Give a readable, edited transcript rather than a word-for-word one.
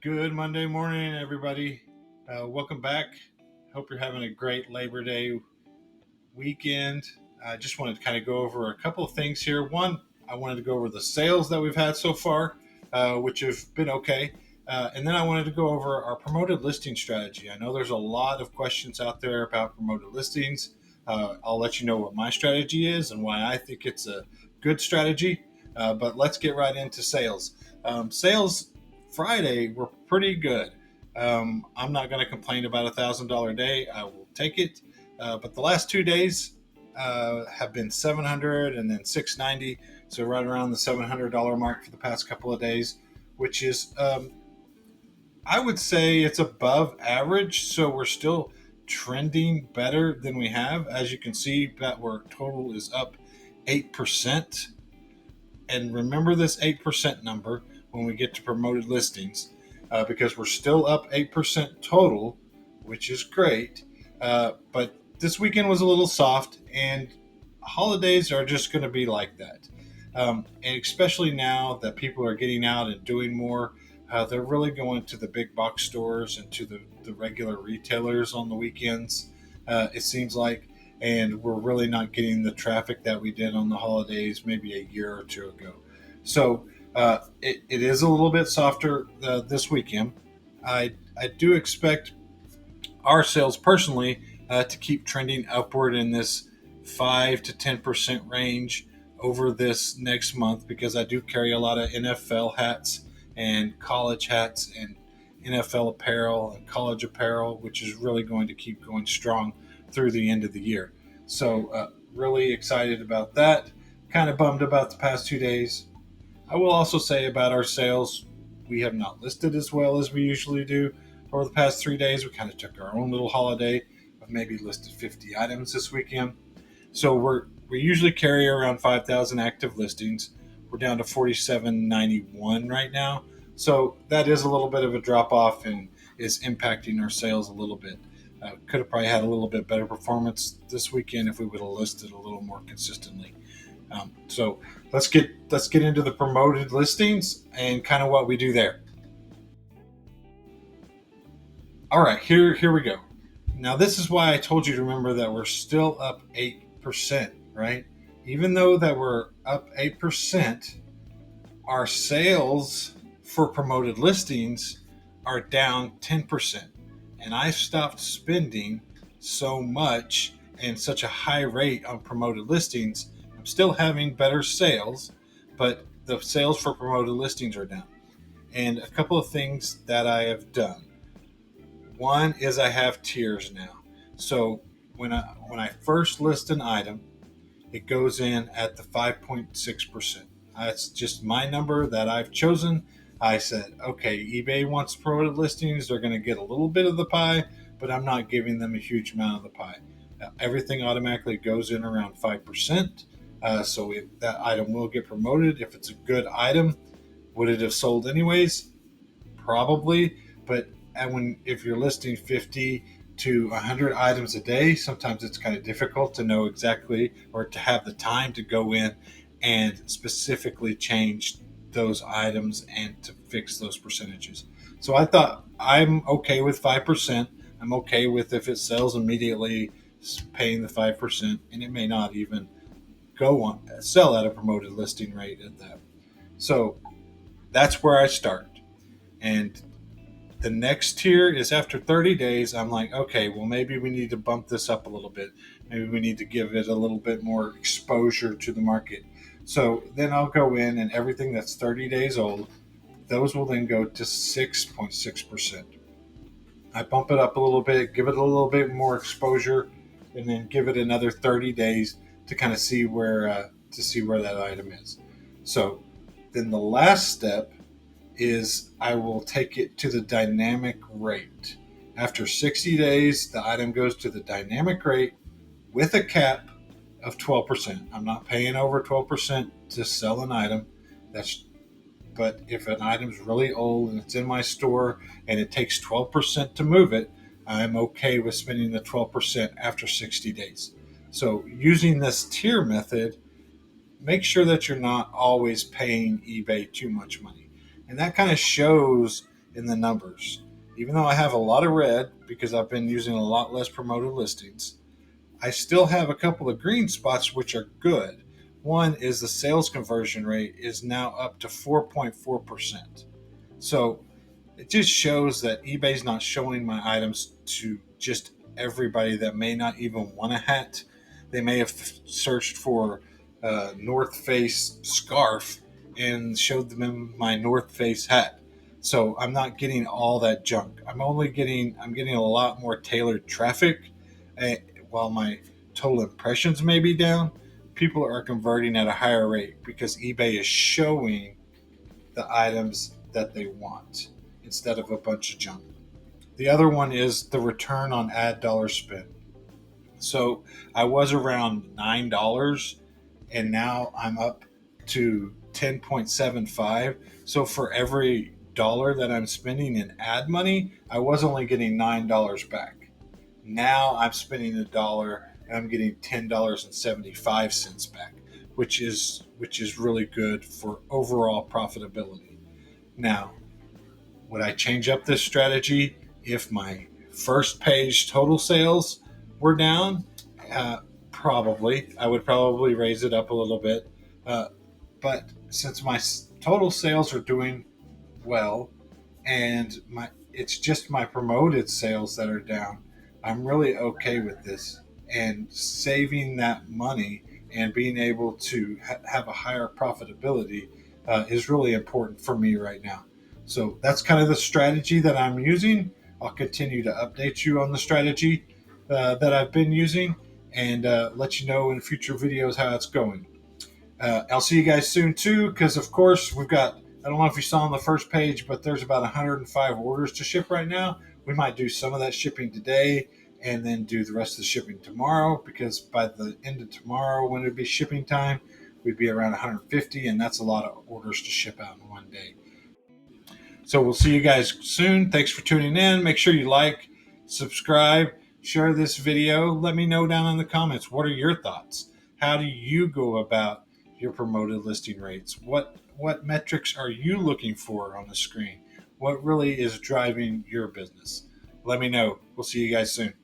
Good Monday morning, everybody. Welcome back. Hope you're having a great Labor Day weekend. I just wanted to kind of go over a couple of things here. One, I wanted to go over the sales that we've had so far, which have been okay. And then I wanted to go over our promoted listing strategy. I know there's a lot of questions out there about promoted listings. I'll let you know what my strategy is and why I think it's a good strategy. But let's get right into sales. Sales Friday were pretty good. I'm not going to complain about $1,000 day. I will take it. But the last 2 days have been 700 and then 690, so right around the $700 mark for the past couple of days, which is I would say it's above average. So we're still trending better than we have. As you can see, that our total is up 8%. And remember this 8% number when we get to promoted listings, because we're still up 8% total, which is great. But this weekend was a little soft, and holidays are just going to be like that. And especially now that people are getting out and doing more, they're really going to the big box stores and to the regular retailers on the weekends, it seems like. And we're really not getting the traffic that we did on the holidays maybe a year or two ago. So it is a little bit softer this weekend. I do expect our sales personally to keep trending upward in this 5 to 10% range over this next month, because I do carry a lot of NFL hats and college hats and NFL apparel and college apparel, which is really going to keep going strong through the end of the year. So, really excited about that. Kind of bummed about the past 2 days. I will also say about our sales, we have not listed as well as we usually do. Over the past 3 days, we kind of took our own little holiday of maybe listed 50 items this weekend. So we usually carry around 5,000 active listings. We're down to 4,791 right now. So that is a little bit of a drop off and is impacting our sales a little bit. Could have probably had a little bit better performance this weekend if we would have listed a little more consistently. So let's get into the promoted listings and kind of what we do there. All right, here we go. Now this is why I told you to remember that we're still up 8%, right? Even though that we're up 8%, our sales for promoted listings are down 10%. And I stopped spending so much and such a high rate on promoted listings. I'm still having better sales, but the sales for promoted listings are down. And a couple of things that I have done. One is I have tiers now. So when I first list an item, it goes in at the 5.6%. That's just my number that I've chosen. I said, okay, eBay wants promoted listings. They're going to get a little bit of the pie, but I'm not giving them a huge amount of the pie. Everything automatically goes in around 5%. So that item will get promoted if it's a good item. Would it have sold anyways? Probably, but if you're listing 50 to 100 items a day, sometimes it's kind of difficult to know exactly or to have the time to go in and specifically change those items and to fix those percentages. So I thought I'm okay with 5%. I'm okay with if it sells immediately, paying the 5%, and it may not even go on sell at a promoted listing rate at that. So that's where I start. And the next tier is after 30 days. I'm like, okay, well, maybe we need to bump this up a little bit. Maybe we need to give it a little bit more exposure to the market. So then I'll go in, and everything that's 30 days old, those will then go to 6.6%. I bump it up a little bit, give it a little bit more exposure, and then give it another 30 days to kind of see where that item is. So then the last step is I will take it to the dynamic rate. After 60 days, the item goes to the dynamic rate with a cap of 12%. I'm not paying over 12% to sell an item. That's But if an item's really old and it's in my store and it takes 12% to move it, I'm okay with spending the 12% after 60 days. So using this tier method, make sure that you're not always paying eBay too much money. And that kind of shows in the numbers. Even though I have a lot of red because I've been using a lot less promoted listings, I still have a couple of green spots which are good. One is the sales conversion rate is now up to 4.4%. So it just shows that eBay's not showing my items to just everybody that may not even want a hat. They may have searched for a North Face scarf and showed them my North Face hat. So I'm not getting all that junk. I'm getting a lot more tailored traffic. uh, while my total impressions may be down, people are converting at a higher rate because eBay is showing the items that they want instead of a bunch of junk. The other one is the return on ad dollar spent. So I was around $9 and now I'm up to 10.75. So for every dollar that I'm spending in ad money, I was only getting $9 back. Now I'm spending a dollar and I'm getting $10.75 back, which is really good for overall profitability. Now, would I change up this strategy if my first page total sales were down? Uh, Probably. I would probably raise it up a little bit. Uh, but since my total sales are doing well and my it's just my promoted sales that are down, I'm really okay with this. And saving that money and being able to have a higher profitability is really important for me right now. So that's kind of the strategy that I'm using. I'll continue to update you on the strategy that I've been using and let you know in future videos how it's going. I'll see you guys soon too, because of course we've got, I don't know if you saw on the first page, but there's about 105 orders to ship right now. We might do some of that shipping today and then do the rest of the shipping tomorrow, because by the end of tomorrow, when it'd be shipping time, we'd be around 150, and that's a lot of orders to ship out in one day. So we'll see you guys soon. Thanks for tuning in. Make sure you like, subscribe, share this video. Let me know down in the comments, what are your thoughts? How do you go about your promoted listing rates? What metrics are you looking for on the screen? What really is driving your business? Let me know. We'll see you guys soon.